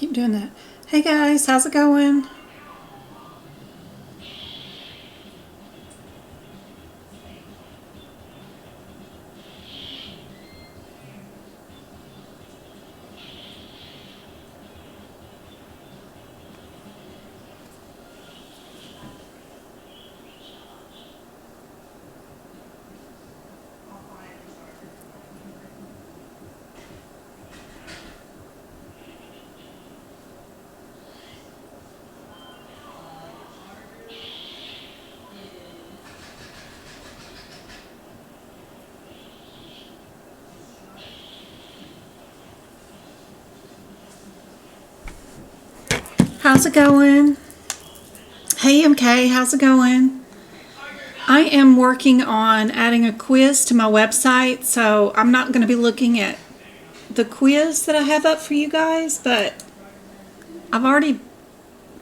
keep doing that. Hey guys, how's it going? How's it going? Hey MK, how's it going? I am working on adding a quiz to my website, so I'm not going to be looking at the quiz that I have up for you guys, but I've already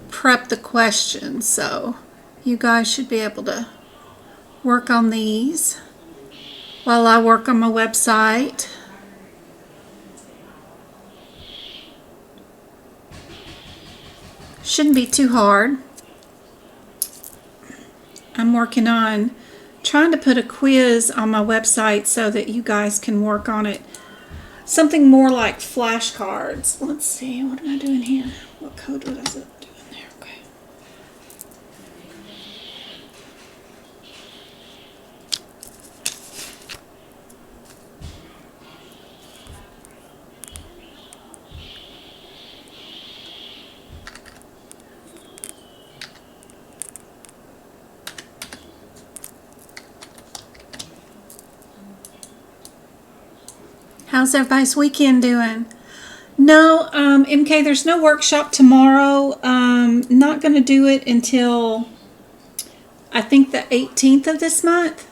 prepped the questions, so you guys should be able to work on these while I work on my website. Shouldn't be too hard. I'm working on trying to put a quiz on my website so that you guys can work on it. Something more like flashcards. Let's see, what am I doing here? What code was it doing there? Okay. How's everybody's weekend doing? No, MK, there's no workshop tomorrow. Not going to do it until I think the 18th of this month.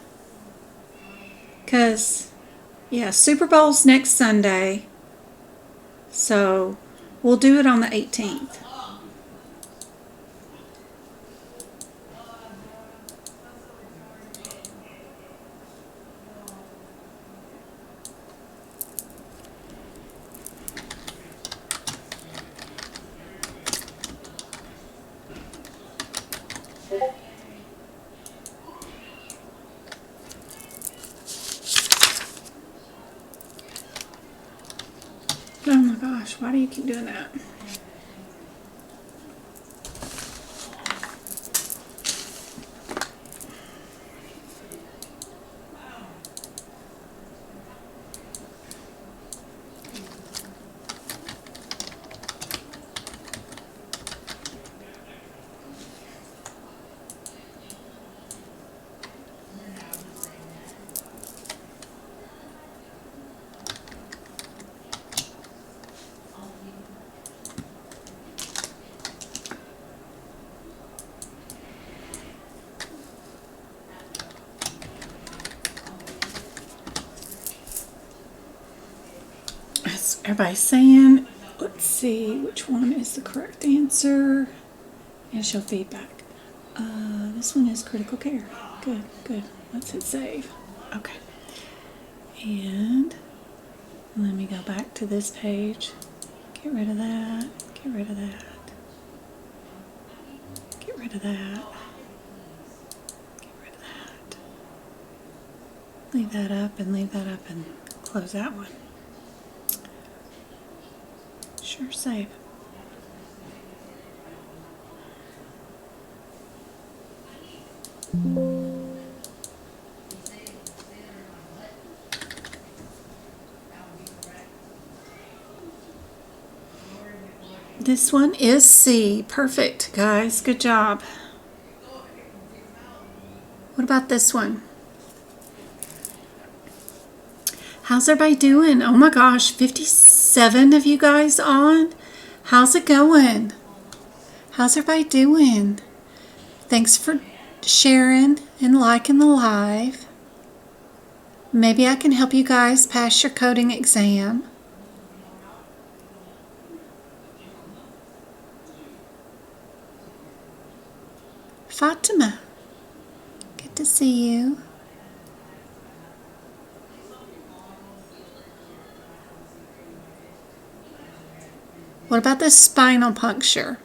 Because, yeah, Super Bowl's next Sunday. So we'll do it on the 18th. Oh my gosh, why do you keep doing that? Everybody's saying, let's see, which one is the correct answer? And show feedback. This one is critical care. Good, good. Let's hit save. Okay. And let me go back to this page. Get rid of that. Get rid of that. Get rid of that. Get rid of that. Leave that up and leave that up and close that one. Sure, save. This one is C. Perfect, guys. Good job. What about this one? How's everybody doing? Oh my gosh, 57 of you guys on. How's it going? How's everybody doing? Thanks for sharing and liking the live. Maybe I can help you guys pass your coding exam. Fatima, good to see you. What about this spinal puncture?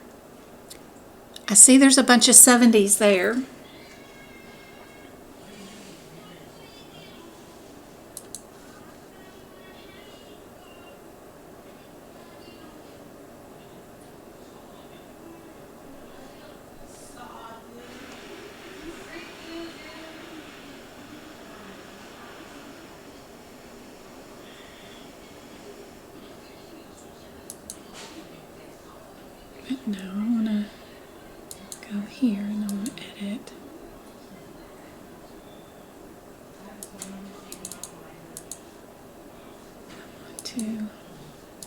I see there's a bunch of 70s there. But no, I want to go here and I want to edit.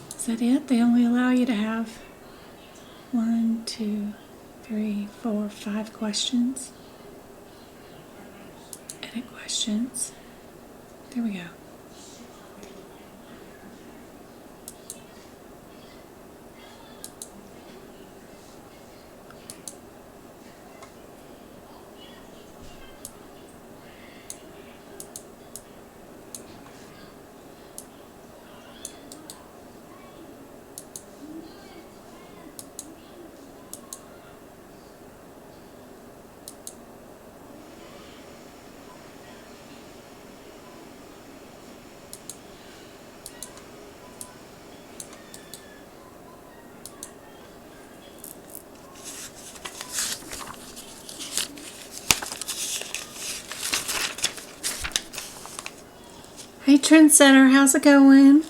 Is that it? They only allow you to have 1, 2, 3, 4, 5 questions. Edit questions. There we go. Hey Trendsetter, how's it going?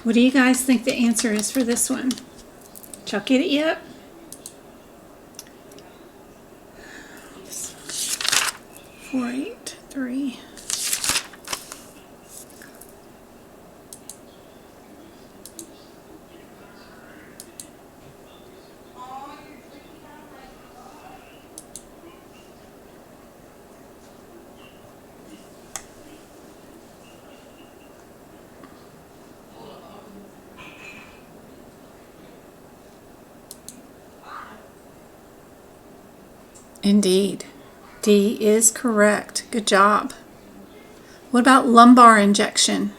What do you guys think the answer is for this one? Did y'all get it yet? 4, 8, 3. Indeed. D is correct. Good job. What about lumbar injection?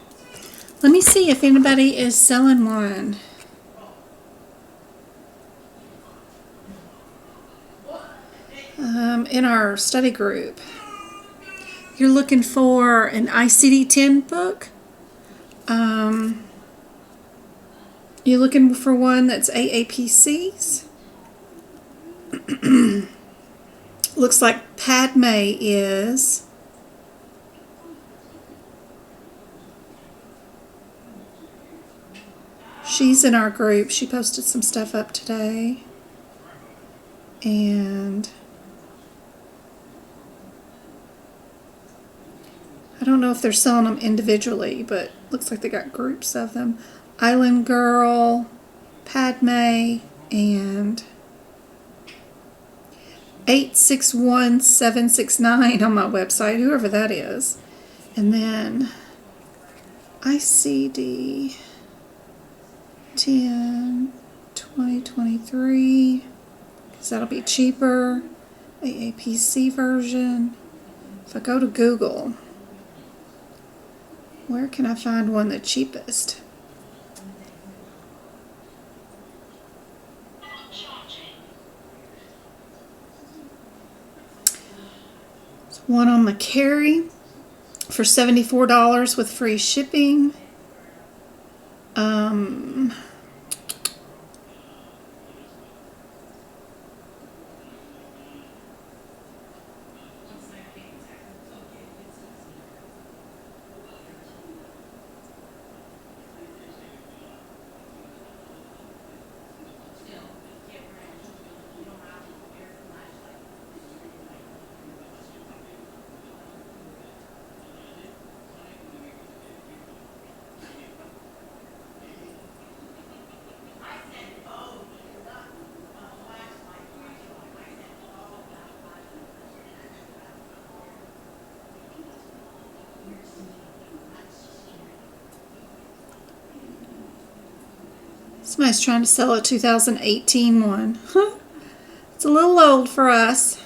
Let me see if anybody is selling one. In our study group. You're looking for an ICD-10 book. You're looking for one that's AAPC's. Looks like Padme is. She's in our group. She posted some stuff up today. And I don't know if they're selling them individually, but looks like they got groups of them. Island Girl, Padme, and 861769 on my website, whoever that is. And then ICD 10 2023, because that'll be cheaper. AAPC version. If I go to Google, where can I find one that's cheapest? There's one on McCary for $74 with free shipping. Somebody's trying to sell a 2018 one. It's a little old for us.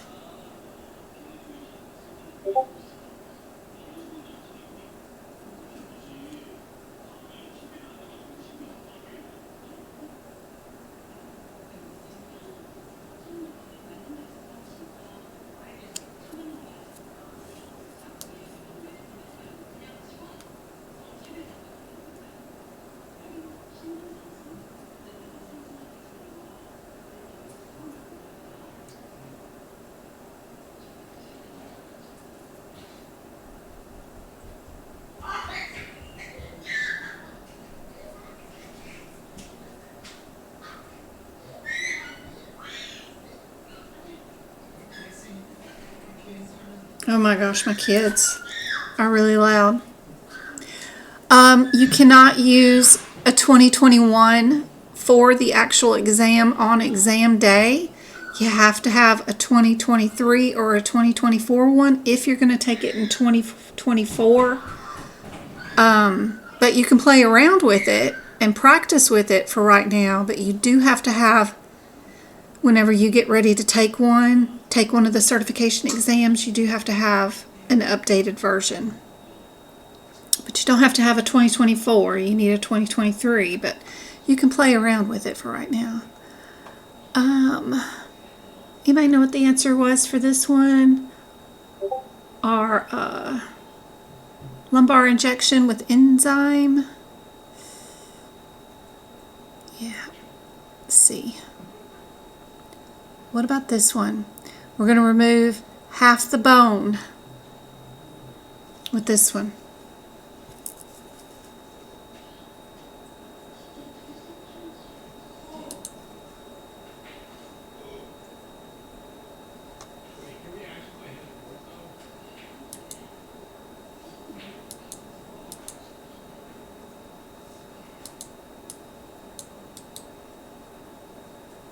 Oh my gosh, my kids are really loud. You cannot use a 2021 for the actual exam on exam day. You have to have a 2023 or a 2024 one if you're going to take it in 2024. But you can play around with it and practice with it for right now, but you do have to have, whenever you get ready to take one of the certification exams, you do have to have an updated version. But you don't have to have a 2024. You need a 2023, but you can play around with it for right now. Anybody know what the answer was for this one? Our lumbar injection with enzyme. Yeah, let's see. What about this one? We're going to remove half the bone with this one.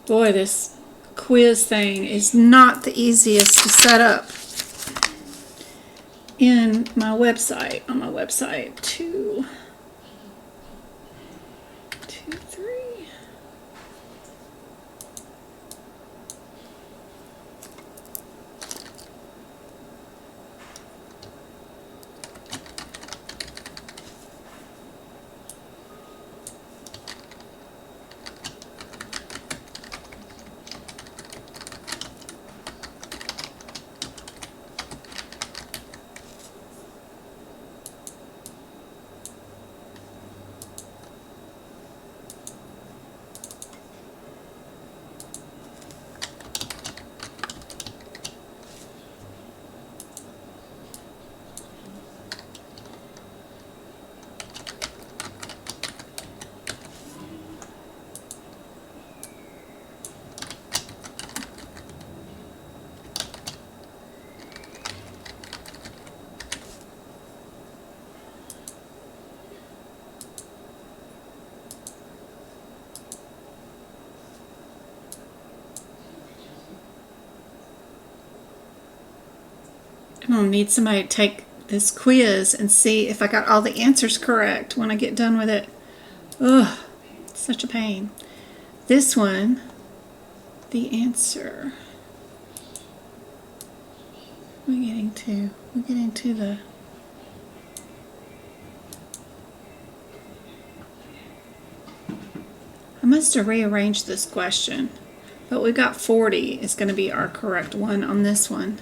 Boy, this quiz thing is not the easiest to set up in my website, on my website. 2, 3. I'm going to need somebody to take this quiz and see if I got all the answers correct when I get done with it. Ugh, it's such a pain. This one, the answer. We're getting to the... I must have rearranged this question, but we got 40 is going to be our correct one on this one.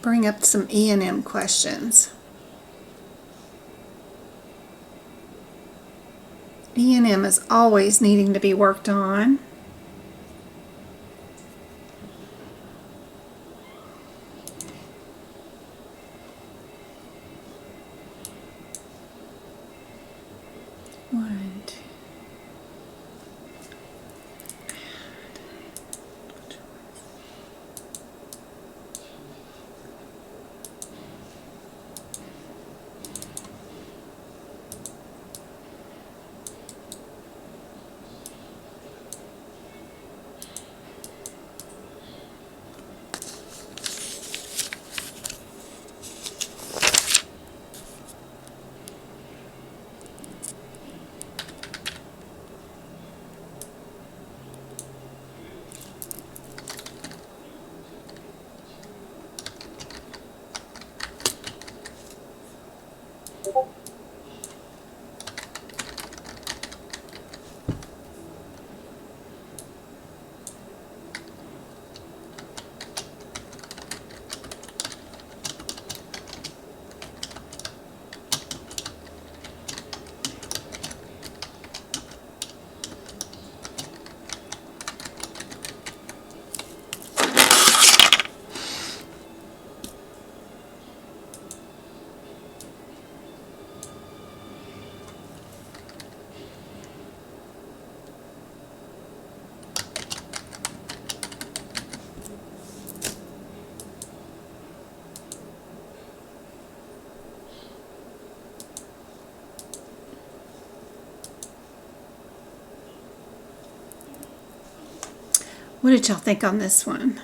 Bring up some E&M questions. E&M is always needing to be worked on. One, two. What did y'all think on this one?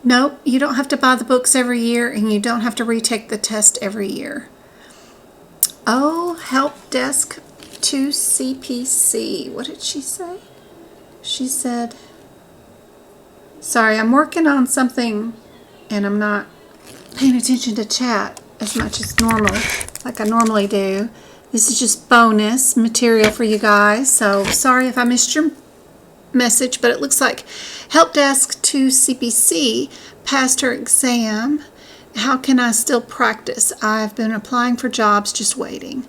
Nope, you don't have to buy the books every year, and you don't have to retake the test every year. Oh, help desk to CPC. What did she say? She said, sorry, I'm working on something and I'm not paying attention to chat as much as normal, like I normally do. This is just bonus material for you guys, so sorry if I missed your message, but it looks like help desk to CPC passed her exam. How can I still practice? I've been applying for jobs, just waiting.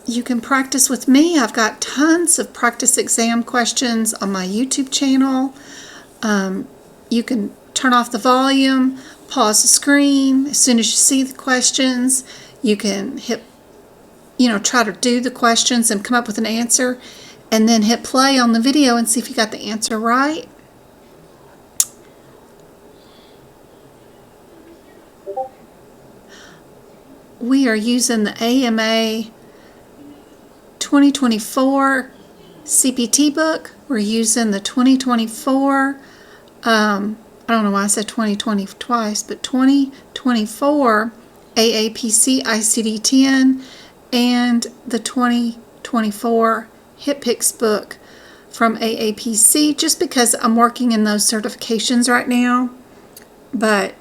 You can practice with me. I've got tons of practice exam questions on my YouTube channel. You can turn off the volume, pause the screen. As soon as you see the questions, you can hit, try to do the questions and come up with an answer, and then hit play on the video and see if you got the answer right. We are using the AHIMA 2024 CPT book. We're using the 2024, I don't know why I said 2020 twice, but 2024 AAPC ICD-10 and the 2024 HitPix book from AAPC, just because I'm working in those certifications right now. But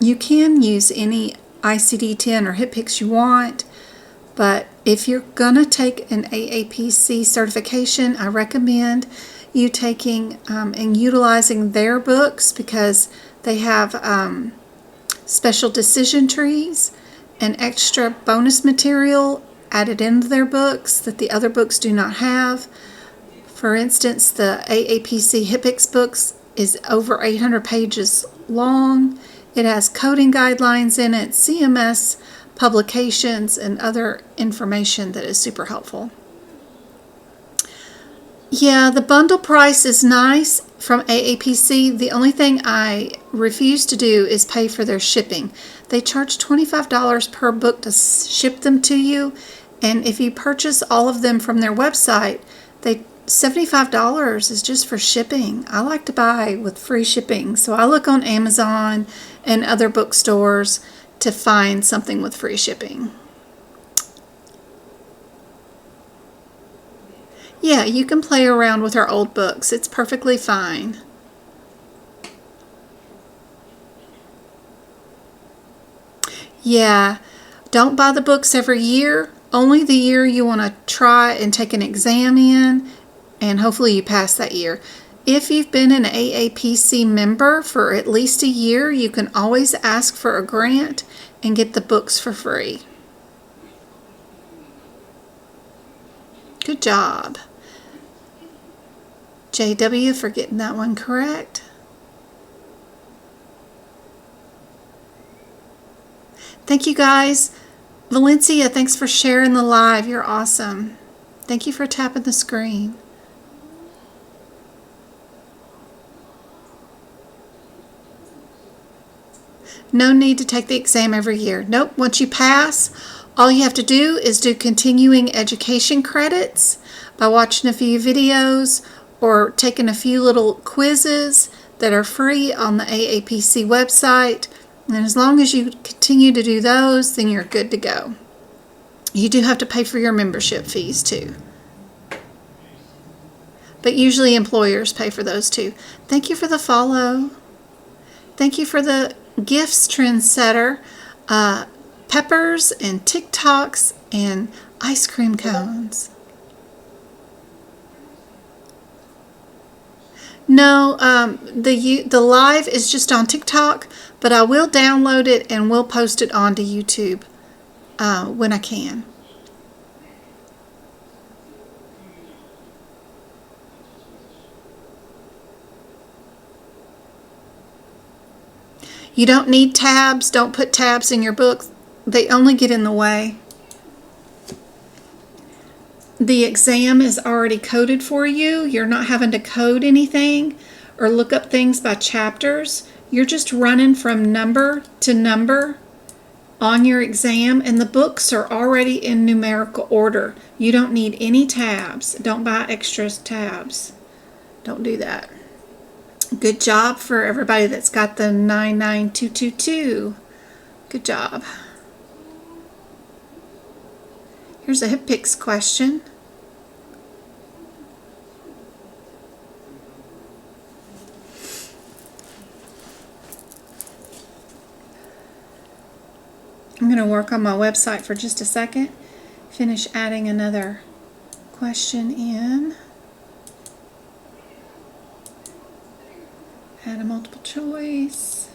you can use any ICD-10 or HitPix you want, but if you're going to take an AAPC certification, I recommend you taking and utilizing their books, because they have special decision trees and extra bonus material added into their books that the other books do not have. For instance, the AAPC HitPix books is over 800 pages long, It has coding guidelines in it, CMS publications, and other information that is super helpful. Yeah, the bundle price is nice from AAPC. The only thing I refuse to do is pay for their shipping. They charge $25 per book to ship them to you, and if you purchase all of them from their website, $75 is just for shipping. I like to buy with free shipping, so I look on Amazon and other bookstores to find something with free shipping. Yeah, you can play around with our old books. It's perfectly fine. Yeah, don't buy the books every year. Only the year you want to try and take an exam in, and hopefully you pass that year. If you've been an AAPC member for at least a year, you can always ask for a grant and get the books for free. Good job. JW for getting that one correct. Thank you guys. Valencia, thanks for sharing the live. You're awesome. Thank you for tapping the screen. No need to take the exam every year. Nope. Once you pass, all you have to do is do continuing education credits by watching a few videos or taking a few little quizzes that are free on the AAPC website. And as long as you continue to do those, then you're good to go. You do have to pay for your membership fees too. But usually employers pay for those too. Thank you for the follow. Thank you for the gifts, Trendsetter. Peppers and TikToks and ice cream cones. No, the live is just on TikTok, but I will download it and we'll post it onto YouTube when I can. You don't need tabs. Don't put tabs in your book. They only get in the way. The exam is already coded for you. You're not having to code anything or look up things by chapters. You're just running from number to number on your exam, and the books are already in numerical order. You don't need any tabs. Don't buy extra tabs. Don't do that. Good job for everybody that's got the 99222. Good job. Here's a HipPix question. I'm going to work on my website for just a second. Finish adding another question in. Add a multiple choice.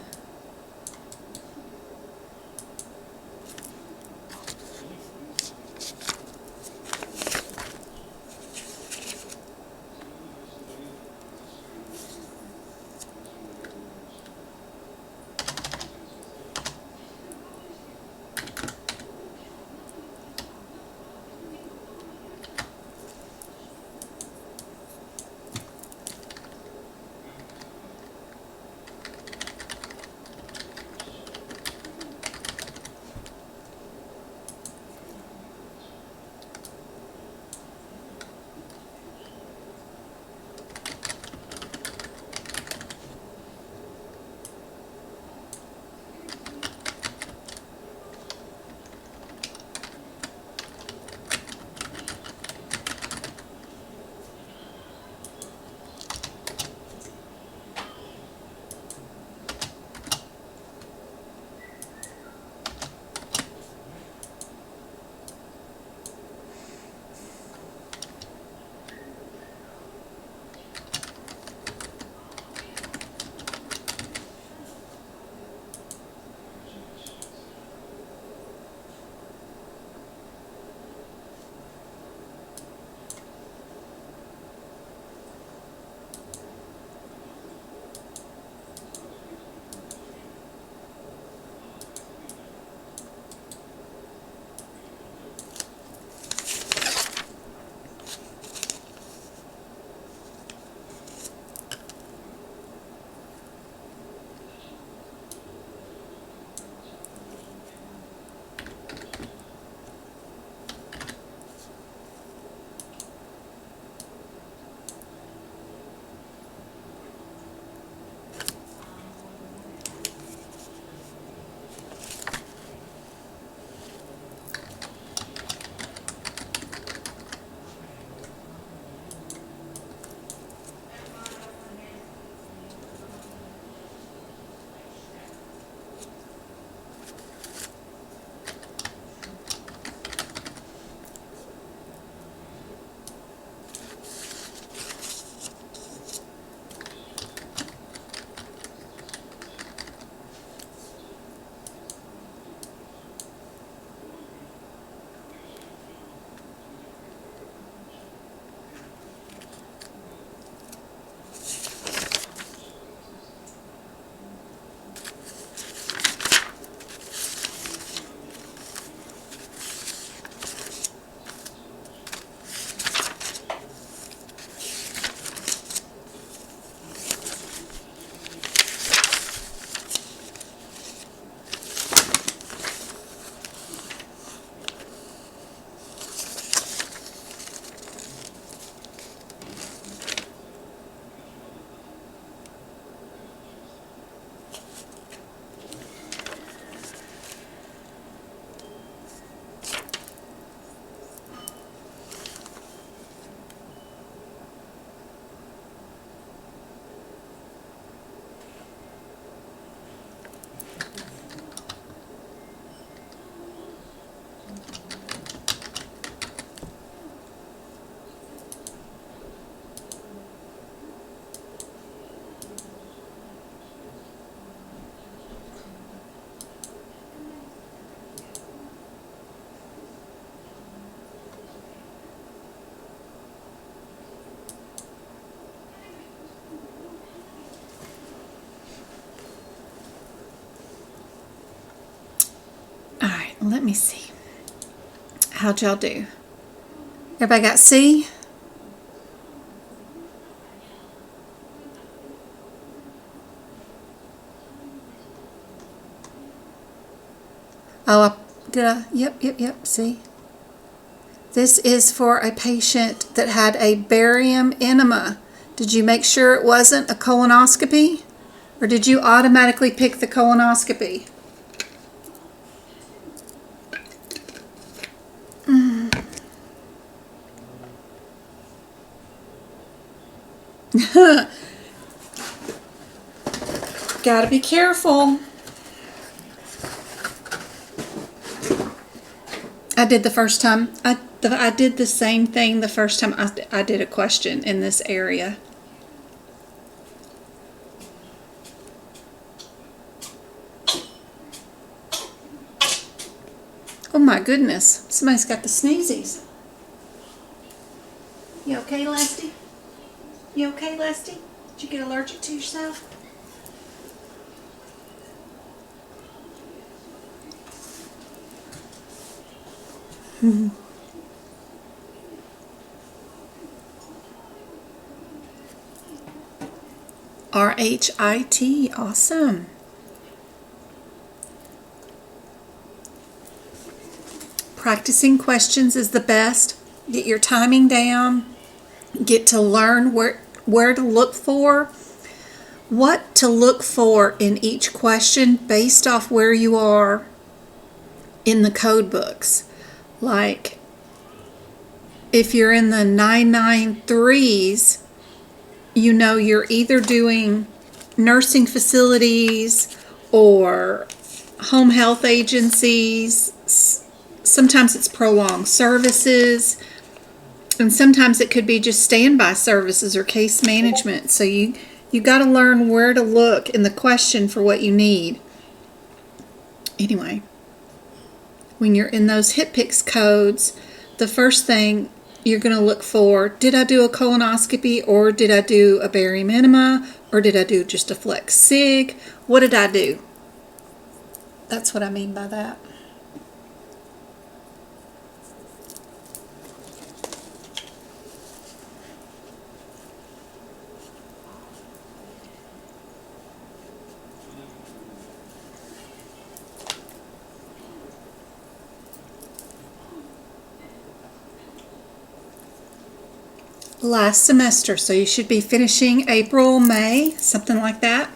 Let me see. How'd y'all do? Everybody got C? Oh, yep, see? This is for a patient that had a barium enema. Did you make sure it wasn't a colonoscopy? Or did you automatically pick the colonoscopy? Gotta be careful. I did the first time. I did the same thing the first time I did a question in this area. Oh my goodness, somebody's got the sneezies. You okay, Lesty? You okay, Lesty? Did you get allergic to yourself? RHIT, awesome. Practicing questions is the best. Get your timing down. Get to learn where to look for, what to look for in each question based off where you are in the code books. Like if you're in the 993s, you know you're either doing nursing facilities or home health agencies. Sometimes it's prolonged services, and sometimes it could be just standby services or case management. So you got to learn where to look in the question for what you need. Anyway, when you're in those HitPix codes, the first thing you're going to look for, did I do a colonoscopy, or did I do a barium enema, or did I do just a flex sig? What did I do? That's what I mean by that. Last semester, so you should be finishing April, May, something like that.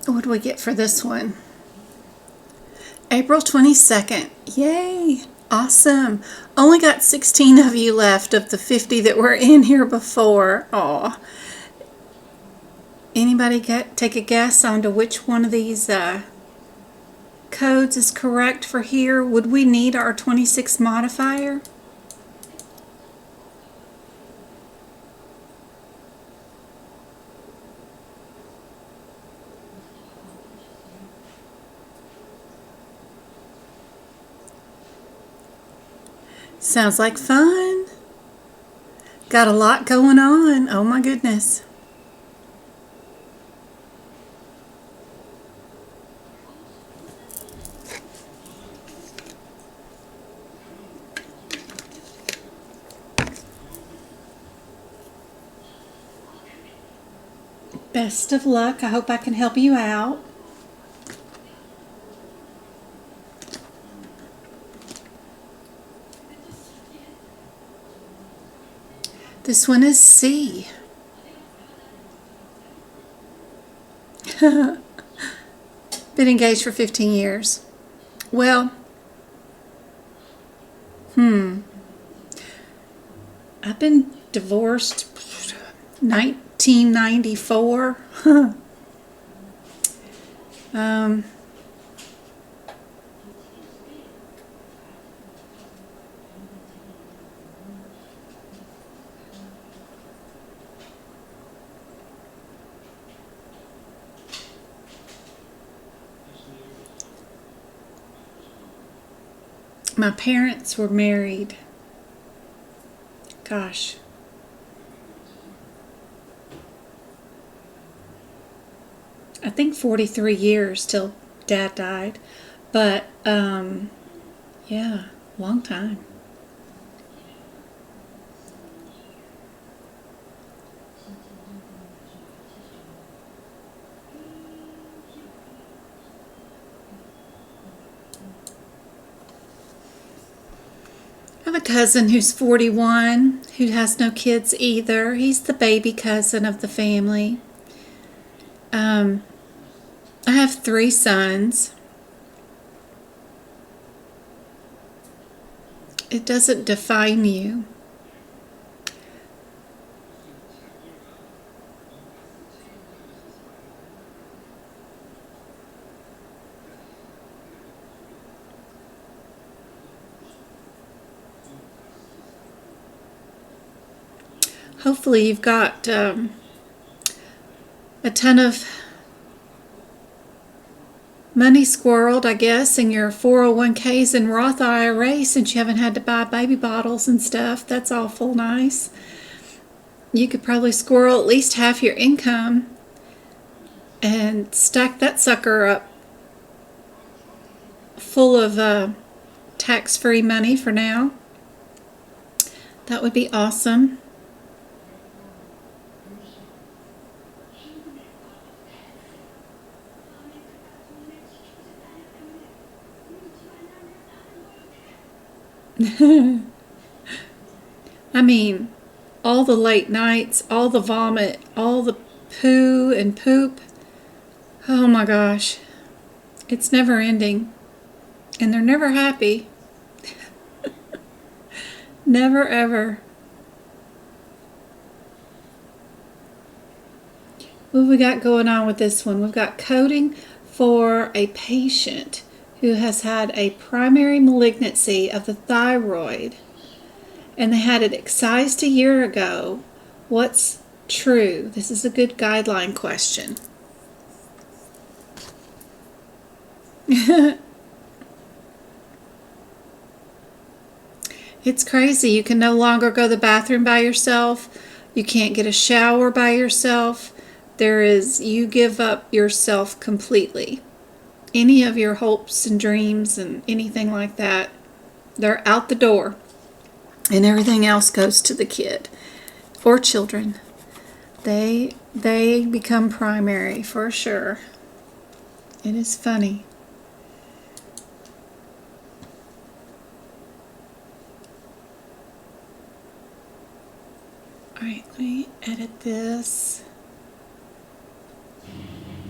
What do we get for this one? April 22nd. Yay! Awesome. Only got 16 of you left of the 50 that were in here before. Aw. Anybody take a guess on to which one of these codes is correct for here? Would we need our 26 modifier? Sounds like fun. Got a lot going on. Oh my goodness. Best of luck. I hope I can help you out. This one is C. Been engaged for 15 years. Well, I've been divorced 1994. My parents were married, gosh, I think 43 years till Dad died. But, yeah, long time. I have a cousin who's 41 who has no kids either. He's the baby cousin of the family. I have 3 sons. It doesn't define you. Hopefully you've got a ton of money squirreled, I guess, in your 401ks and Roth IRA since you haven't had to buy baby bottles and stuff. That's awful nice. You could probably squirrel at least half your income and stack that sucker up full of tax-free money for now. That would be awesome. I mean, all the late nights, all the vomit, all the poo and poop. Oh my gosh. It's never ending. And they're never happy. Never ever. What have we got going on with this one? We've got coding for a patient who has had a primary malignancy of the thyroid, and they had it excised a year ago. What's true? This is a good guideline question. It's crazy. You can no longer go to the bathroom by yourself. You can't get a shower by yourself. You give up yourself completely. Any of your hopes and dreams and anything like that, they're out the door. And everything else goes to the kid or children. They become primary for sure. It is funny. Alright, let me edit this.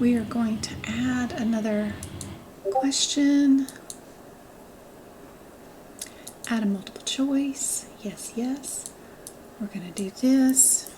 We are going to add another question. Add a multiple choice. Yes, yes. We're going to do this.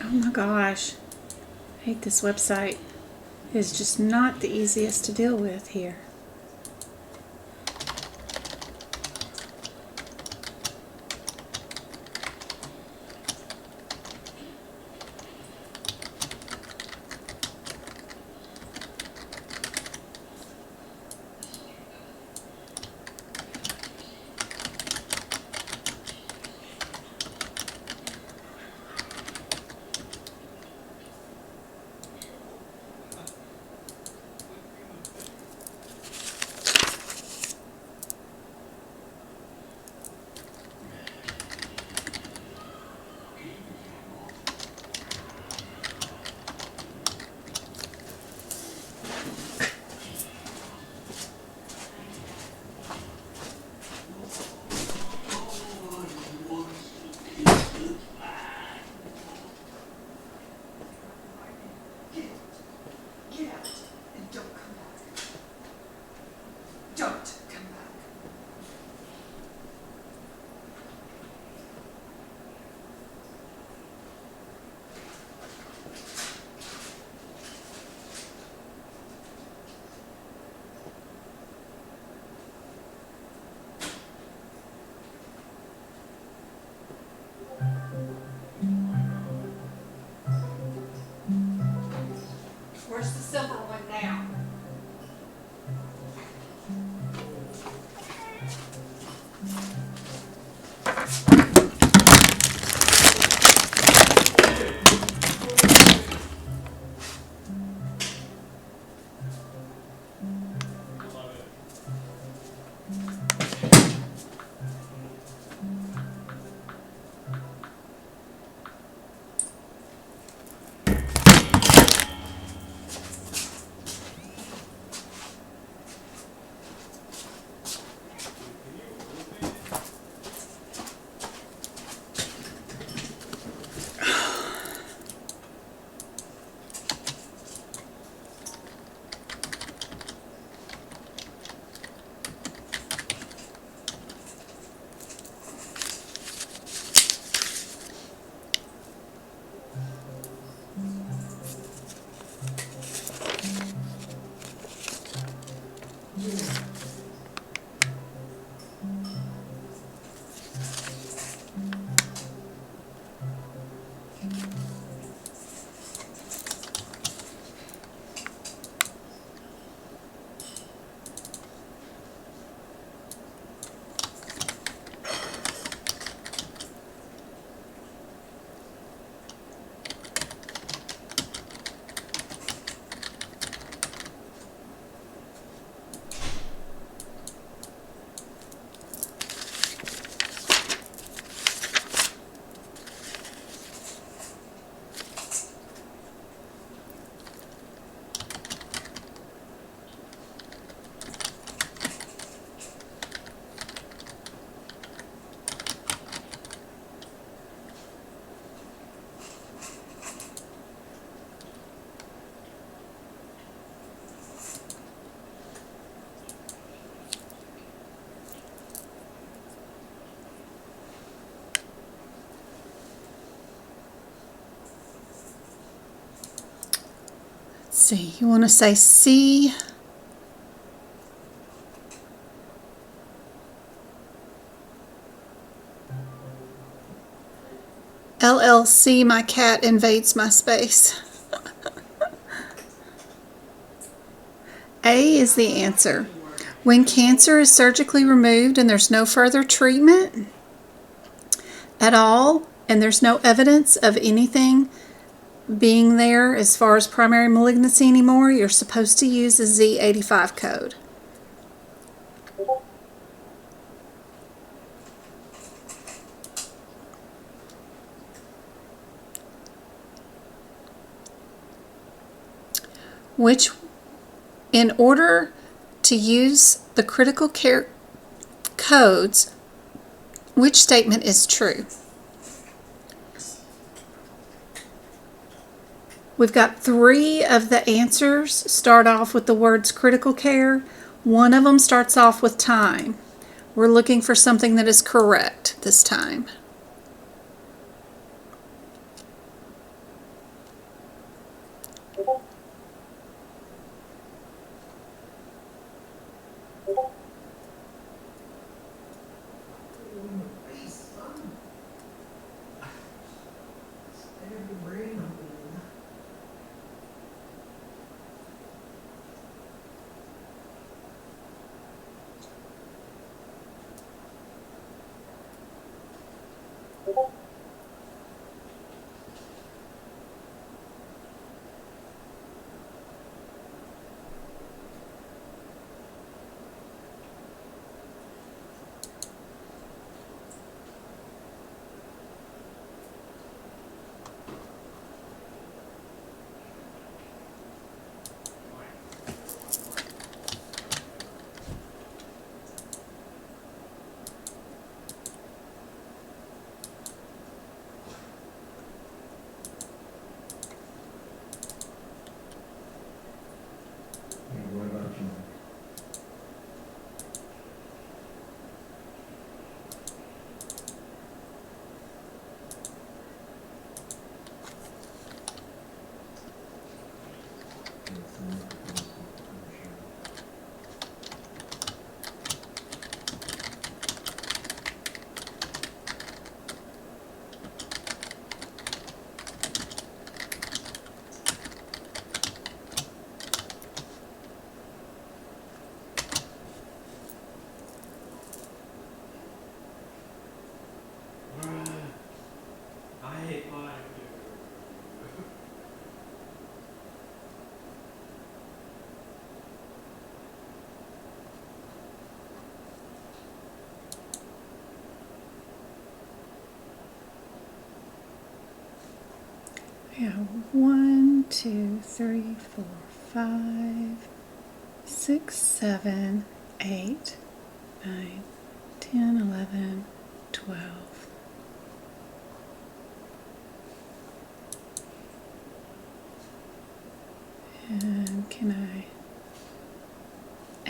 Oh my gosh. I hate this website. It's just not the easiest to deal with here. Where's the silver one now? See, you want to say C. LLC, my cat invades my space. A is the answer. When cancer is surgically removed and there's no further treatment at all, and there's no evidence of anything being there as far as primary malignancy anymore, you're supposed to use a Z85 code. Which, in order to use the critical care codes, which statement is true? We've got 3 of the answers start off with the words critical care. One of them starts off with time. We're looking for something that is correct this time. What about you? I hate mine. Yeah, 1, 2, 3, 4, 5, 6, 7, 8, 9, 10, 11, 12. And can I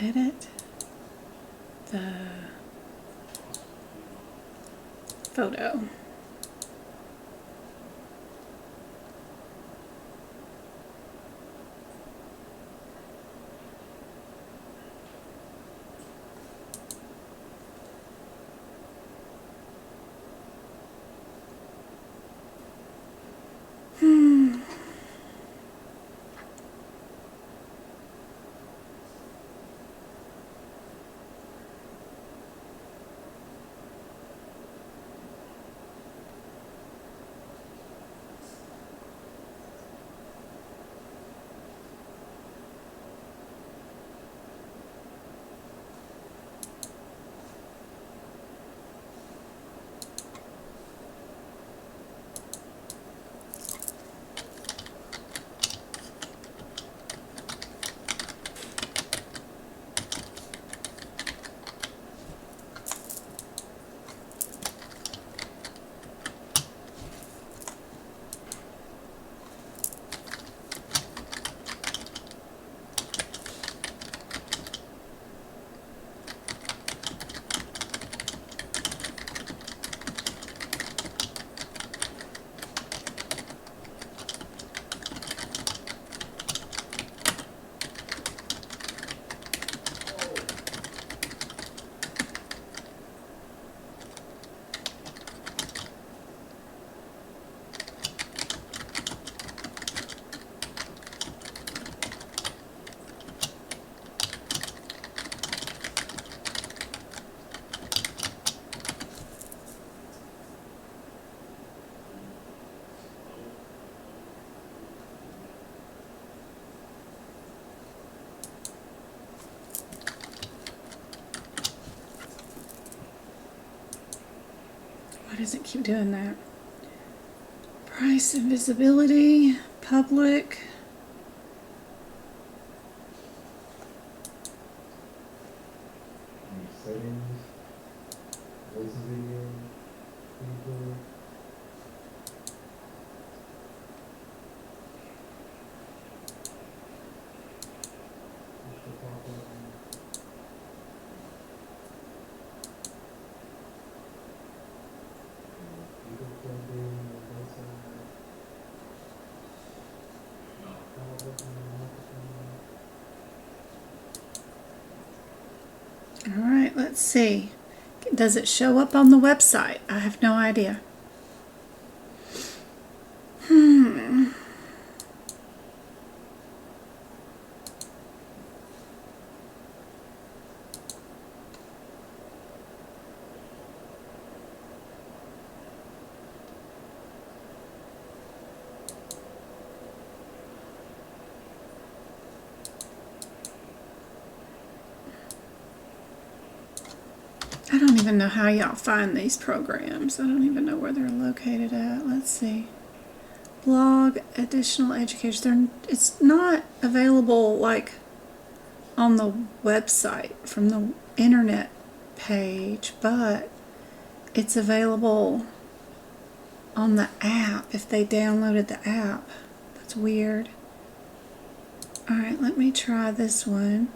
edit the photo? Why does it keep doing that? Price and visibility, public. Settings, voice video, people. Push the pop button. People plugged in on both sides. Let's see. Does it show up on the website? I have no idea. I don't even know how y'all find these programs. I don't even know where they're located at. Let's see. Blog, additional education. It's not available like on the website from the internet page, but it's available on the app if they downloaded the app. That's weird. Alright, let me try this one.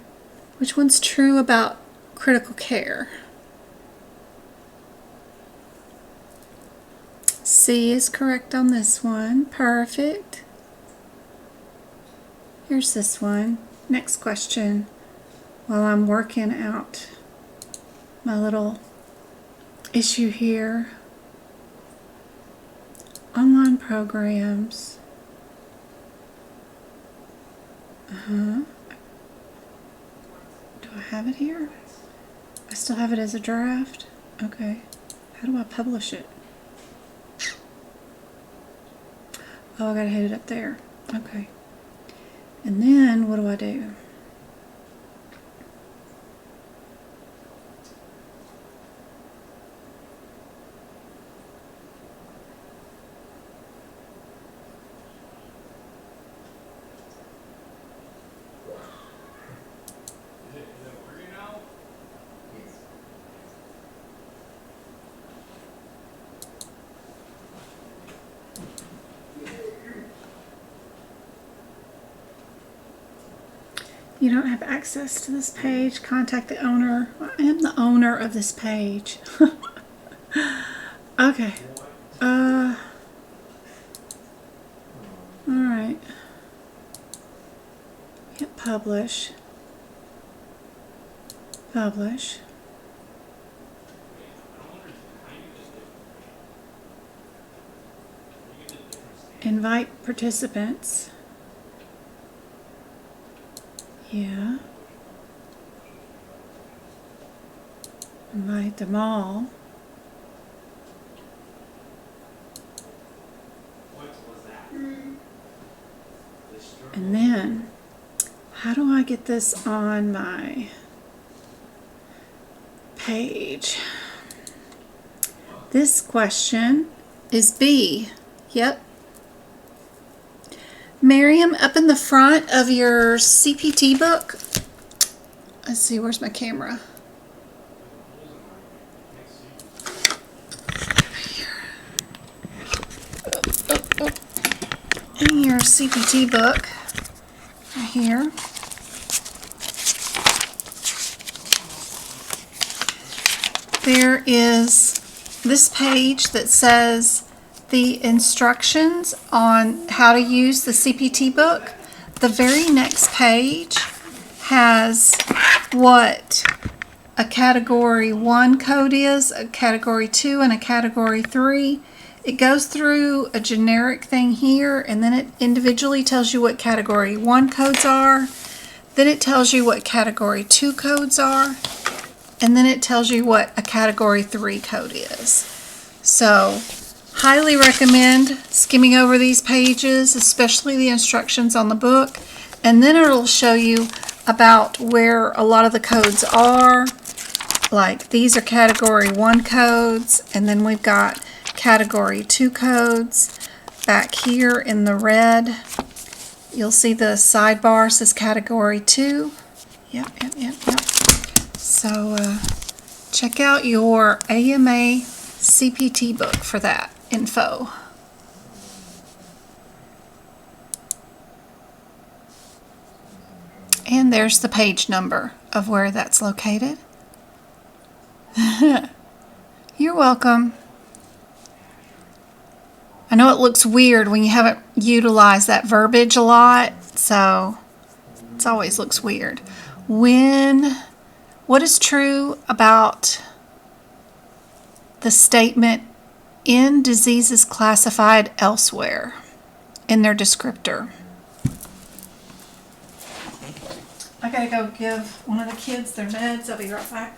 Which one's true about critical care? C is correct on this one. Perfect. Here's this one. Next question. While I'm working out my little issue here. Online programs. Do I have it here? I still have it as a draft? Okay. How do I publish it? Oh, I gotta hit it up there. Okay. And then, what do I do? You don't have access to this page. Contact the owner. I am the owner of this page. Okay. Alright. Hit publish. Publish. Invite participants. Yeah. Invite them all. And then, how do I get this on my page? This question is B. Yep. Miriam, up in the front of your CPT book, let's see, where's my camera? In your CPT book, right here. There is this page that says the instructions on how to use the CPT book. The very next page has what a category 1 code is, a category 2, and a category 3. It goes through a generic thing here, and then it individually tells you what category 1 codes are. Then it tells you what category 2 codes are. And then it tells you what a category 3 code is. So, highly recommend skimming over these pages, especially the instructions on the book, and then it'll show you about where a lot of the codes are. Like these are category 1 codes, and then we've got category 2 codes. Back here in the red, you'll see the sidebar says category 2. Yep. So check out your AMA CPT book for that info. And there's the page number of where that's located. You're welcome. I know it looks weird when you haven't utilized that verbiage a lot, so it always looks weird. When What is true about the statement in diseases classified elsewhere in their descriptor? I gotta go give one of the kids their meds. I'll be right back.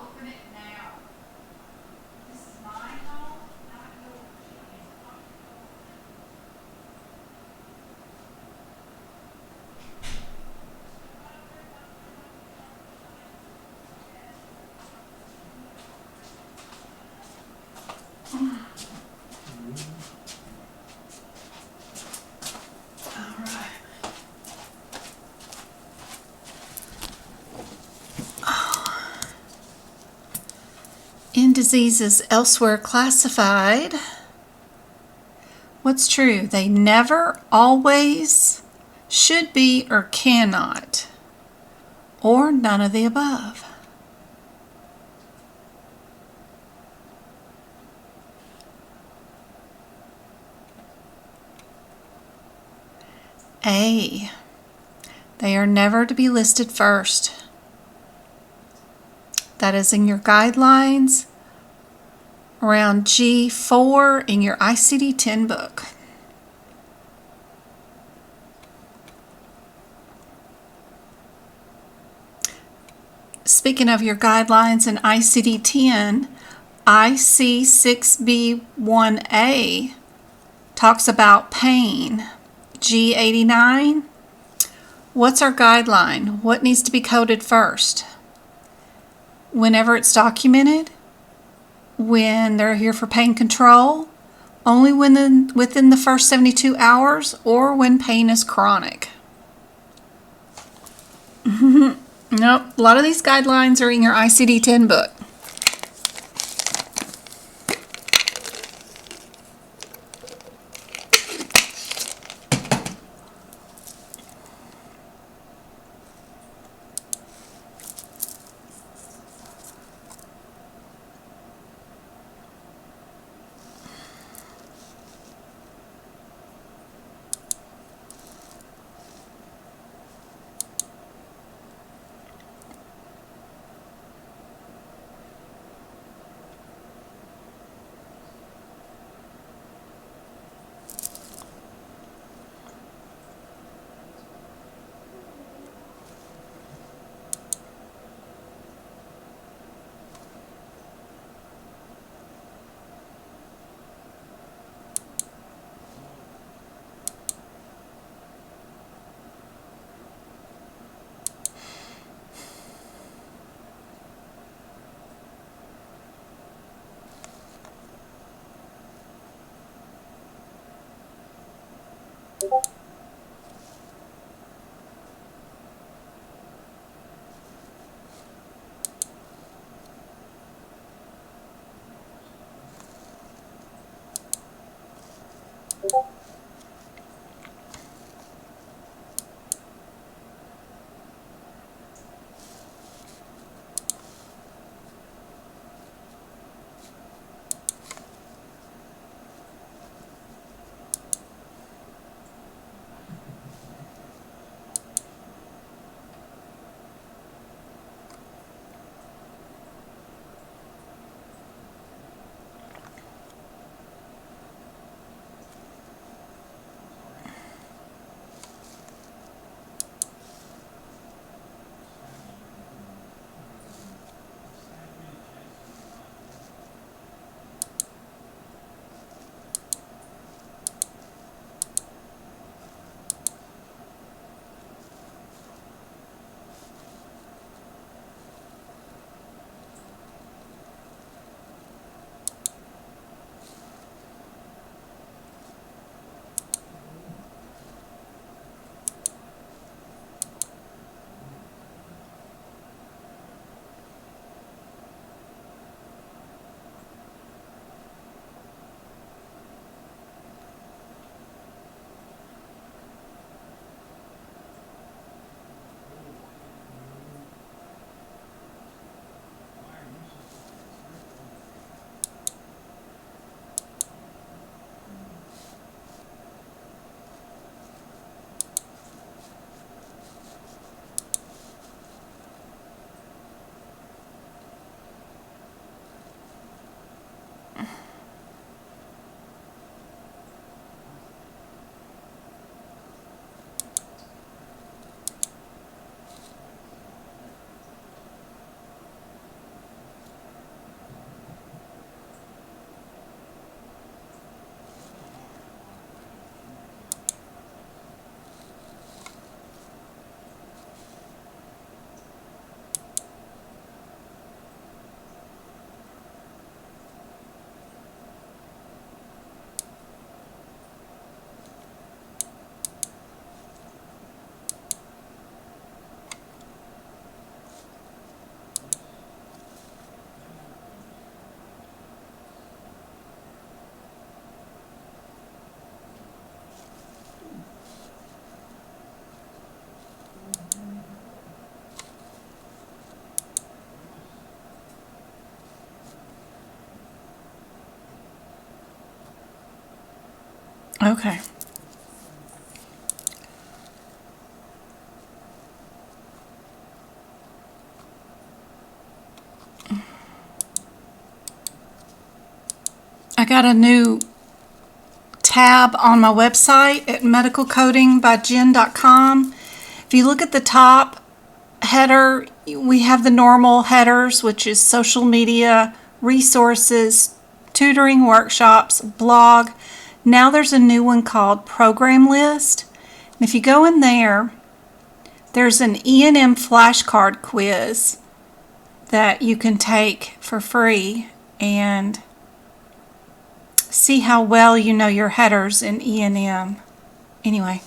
Open it now. This is mine, home, not yours. All right. In diseases elsewhere classified, what's true? They never, always, should be, or cannot, or none of the above. A, they are never to be listed first. That is in your guidelines around G4 in your ICD-10 book. Speaking of your guidelines in ICD-10, IC6B1A talks about pain. G89, what's our guideline? What needs to be coded first? Whenever it's documented, when they're here for pain control, only within the first 72 hours, or when pain is chronic. Nope, a lot of these guidelines are in your ICD-10 book. Okay. I got a new tab on my website at medicalcodingbyjen.com. If you look at the top header, we have the normal headers, which is social media, resources, tutoring, workshops, blog. Now there's a new one called program list. And if you go in there, there's an E&M flashcard quiz that you can take for free and see how well you know your headers in E&M. Anyway,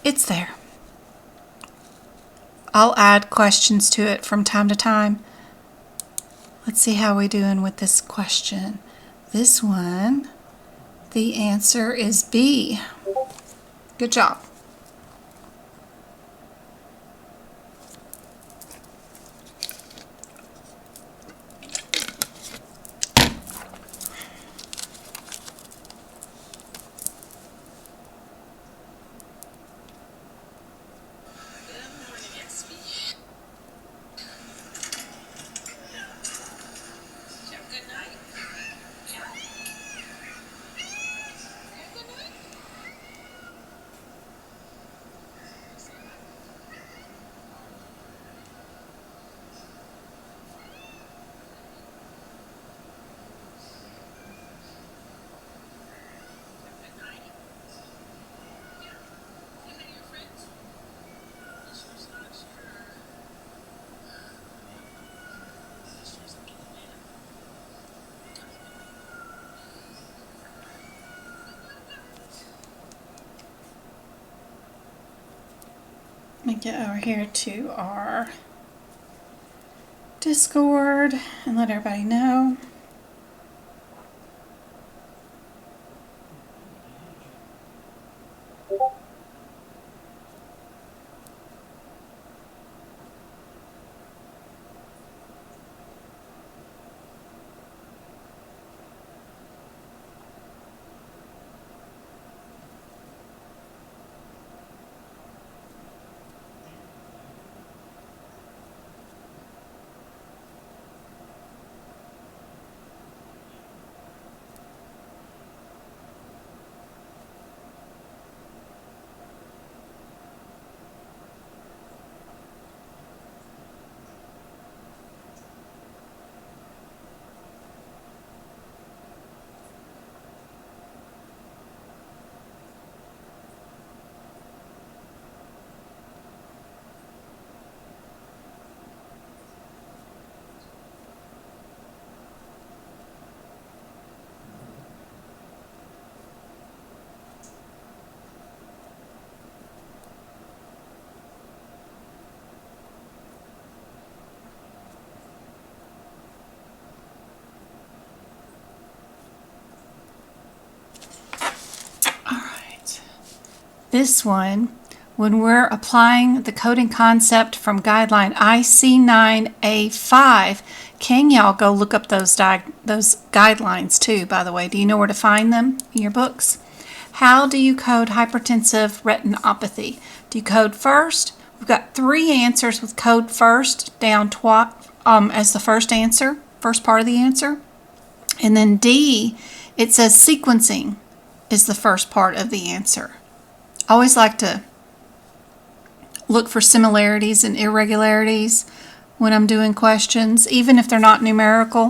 it's there. I'll add questions to it from time to time. Let's see how we're doing with this question. This one, the answer is B. Good job. Let me get over here to our Discord and let everybody know. This one, when we're applying the coding concept from Guideline IC9A5, can y'all go look up those guidelines too, by the way? Do you know where to find them in your books? How do you code hypertensive retinopathy? Do you code first? We've got 3 answers with code first down as the first answer, first part of the answer. And then D, it says sequencing is the first part of the answer. I always like to look for similarities and irregularities when I'm doing questions, even if they're not numerical.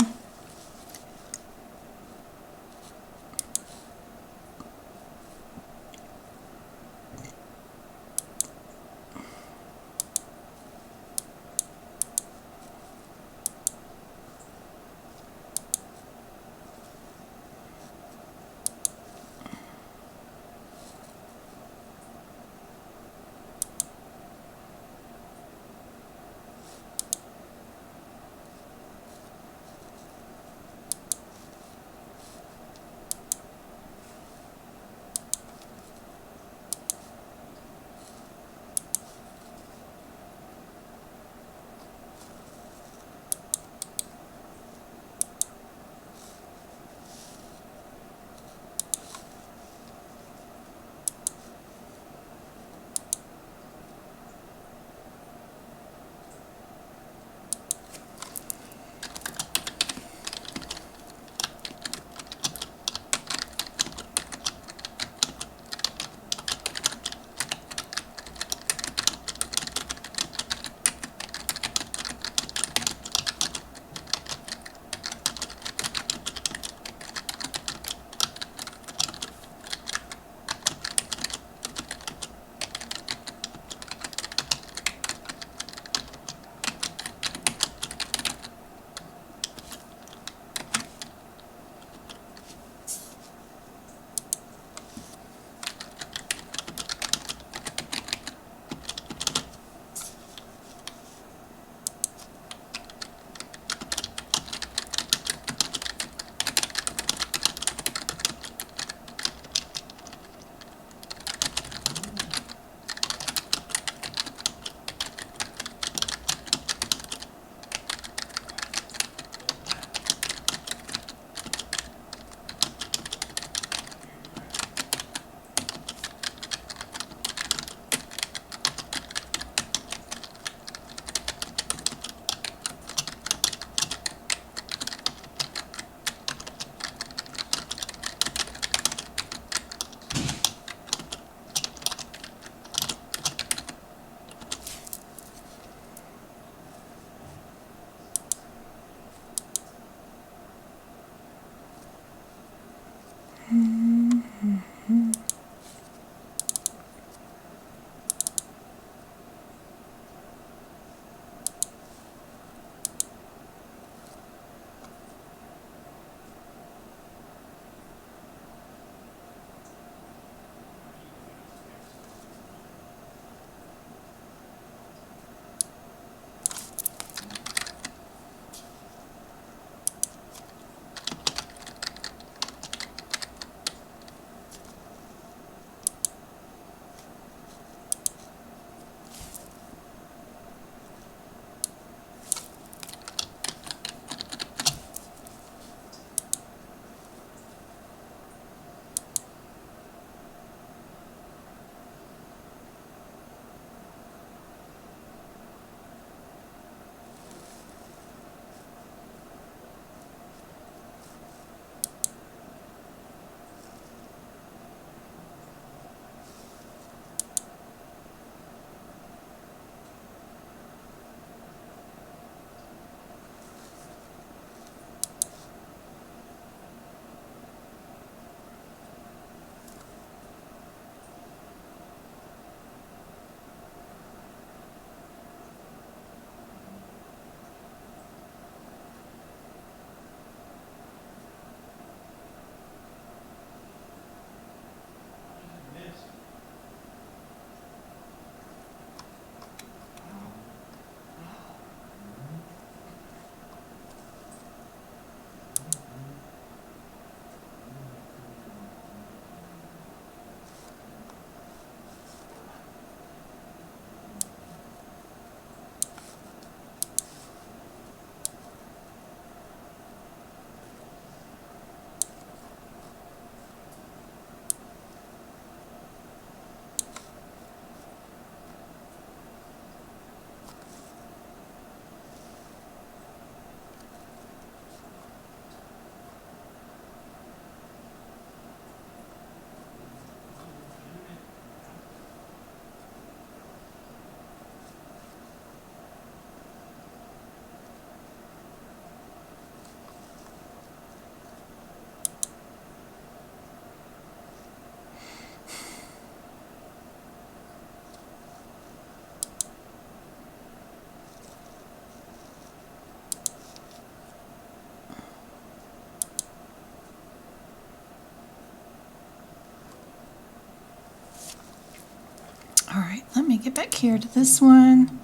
right, let me get back here to this one.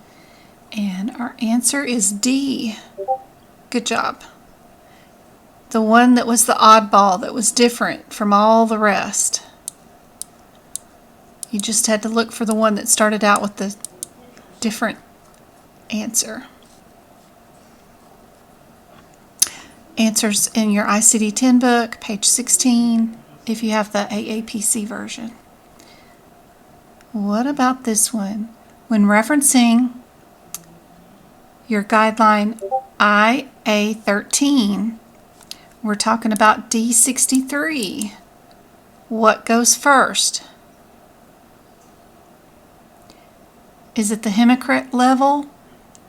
And our answer is D. Good job. The one that was the oddball, that was different from all the rest. You just had to look for the one that started out with the different answer. Answers in your ICD-10 book, page 16, if you have the AAPC version. What about this one? When referencing your guideline IA13, we're talking about D63. What goes first? Is it the hematocrit level?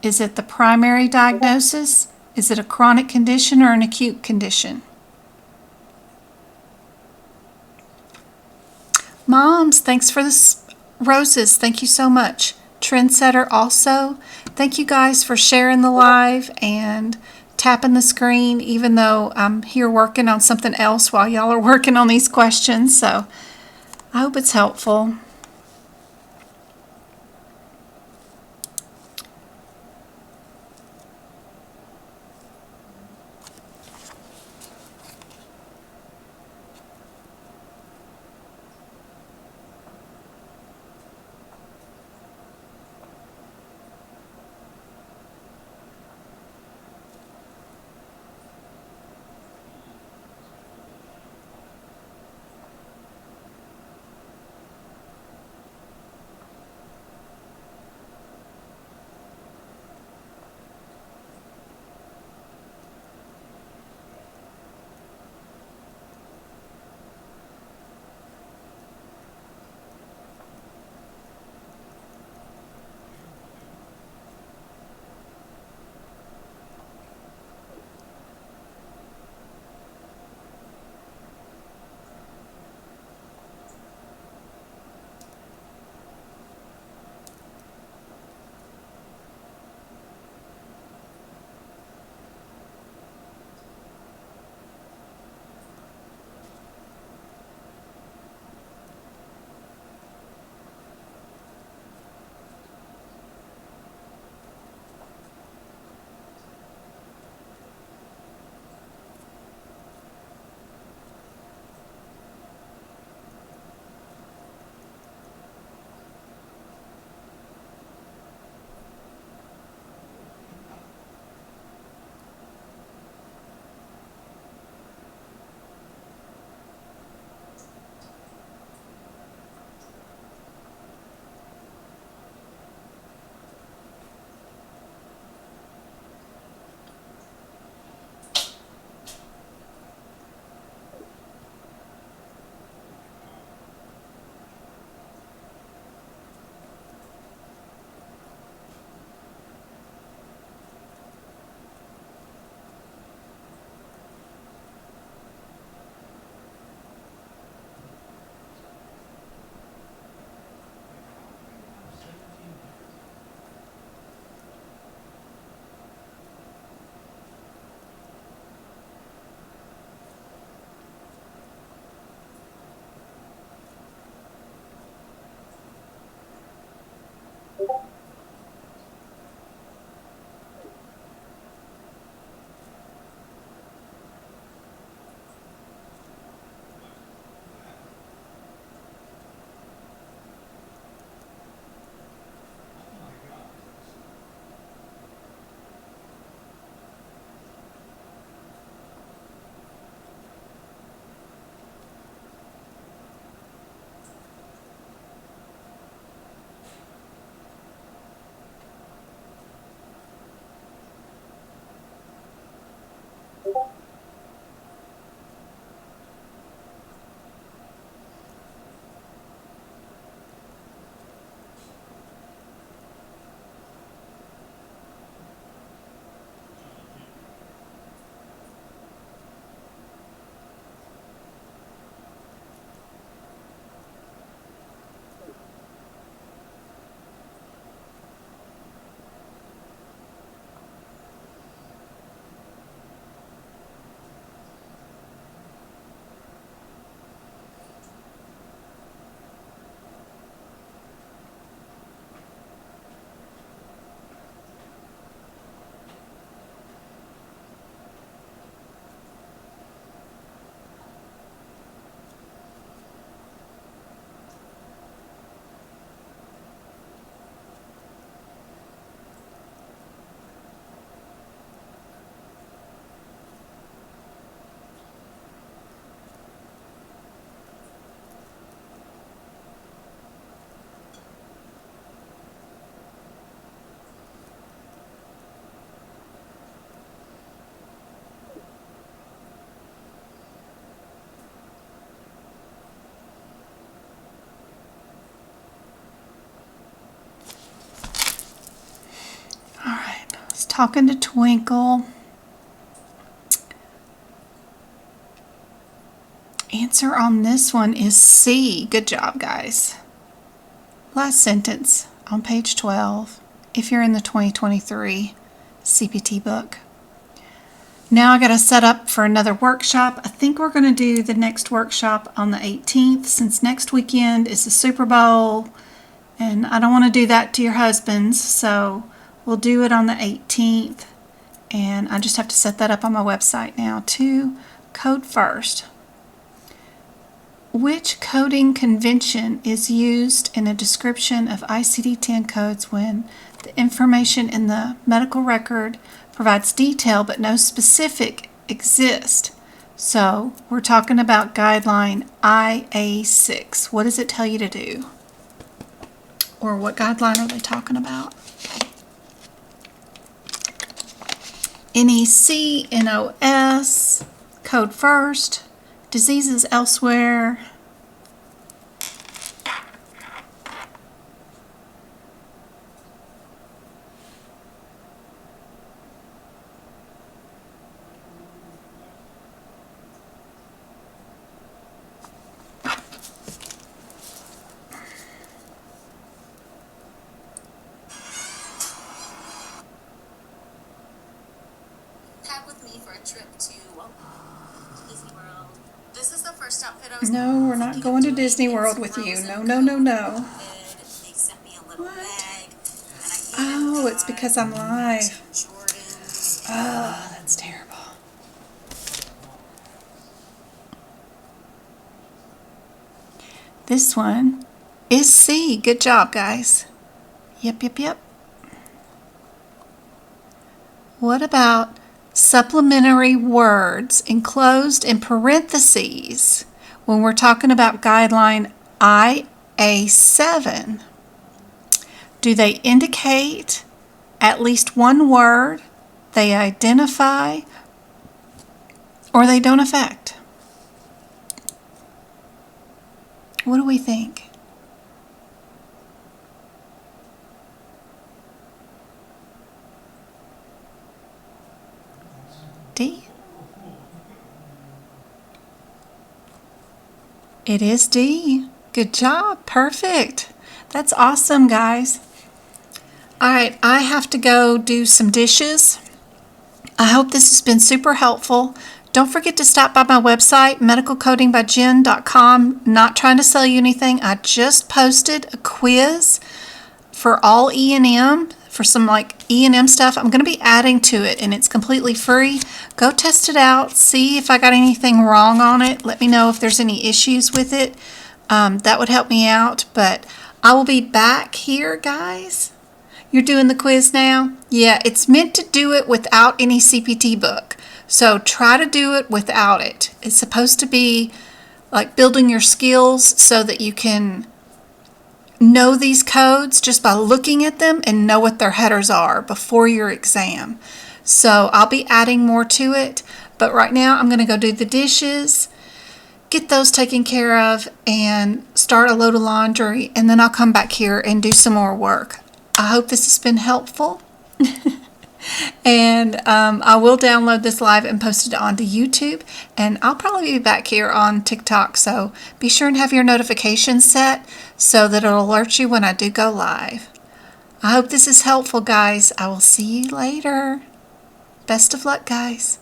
Is it the primary diagnosis? Is it a chronic condition or an acute condition? Moms, thanks for the roses. Thank you so much. Trendsetter also. Thank you guys for sharing the live and tapping the screen, even though I'm here working on something else while y'all are working on these questions. So I hope it's helpful. Talking to Twinkle. Answer on this one is C. Good job, guys. Last sentence on page 12, if you're in the 2023 CPT book. Now I got to set up for another workshop. I think we're going to do the next workshop on the 18th, since next weekend is the Super Bowl, and I don't want to do that to your husbands, so we'll do it on the 18th, and I just have to set that up on my website now too. Code first. Which coding convention is used in a description of ICD-10 codes when the information in the medical record provides detail but no specific exists? So we're talking about guideline IA6. What does it tell you to do? Or what guideline are they talking about? NEC, NOS, code first. Diseases elsewhere. Pack with me for a trip to Disney World. This is the first outfit I was No, we're not going to Disney World with you. No, no, no, no. They sent me a little What? bag, and I Oh, it's because I'm live. Jordans. Oh, that's terrible. This one is C. Good job, guys. Yep, yep, yep. What about supplementary words enclosed in parentheses when we're talking about guideline IA7? Do they indicate at least one word, they identify, or they don't affect? What do we think? D? It is D. Good job. Perfect. That's awesome, guys. All right, I have to go do some dishes. I hope this has been super helpful. Don't forget to stop by my website, medicalcodingbyjen.com. Not trying to sell you anything. I just posted a quiz for all E&M, for some like E&M stuff. I'm going to be adding to it, and it's completely free. Go test it out. See if I got anything wrong on it. Let me know if there's any issues with it. That would help me out. But I will be back here, guys. You're doing the quiz now? Yeah, it's meant to do it without any CPT book. So try to do it without it. It's supposed to be like building your skills so that you can know these codes just by looking at them and know what their headers are before your exam. So I'll be adding more to it, but right now I'm going to go do the dishes, get those taken care of, and start a load of laundry, and then I'll come back here and do some more work. I hope this has been helpful. And I will download this live and post it onto YouTube, and I'll probably be back here on TikTok, so be sure and have your notifications set so that it'll alert you when I do go live. I hope this is helpful, guys. I will see you later. Best of luck, guys.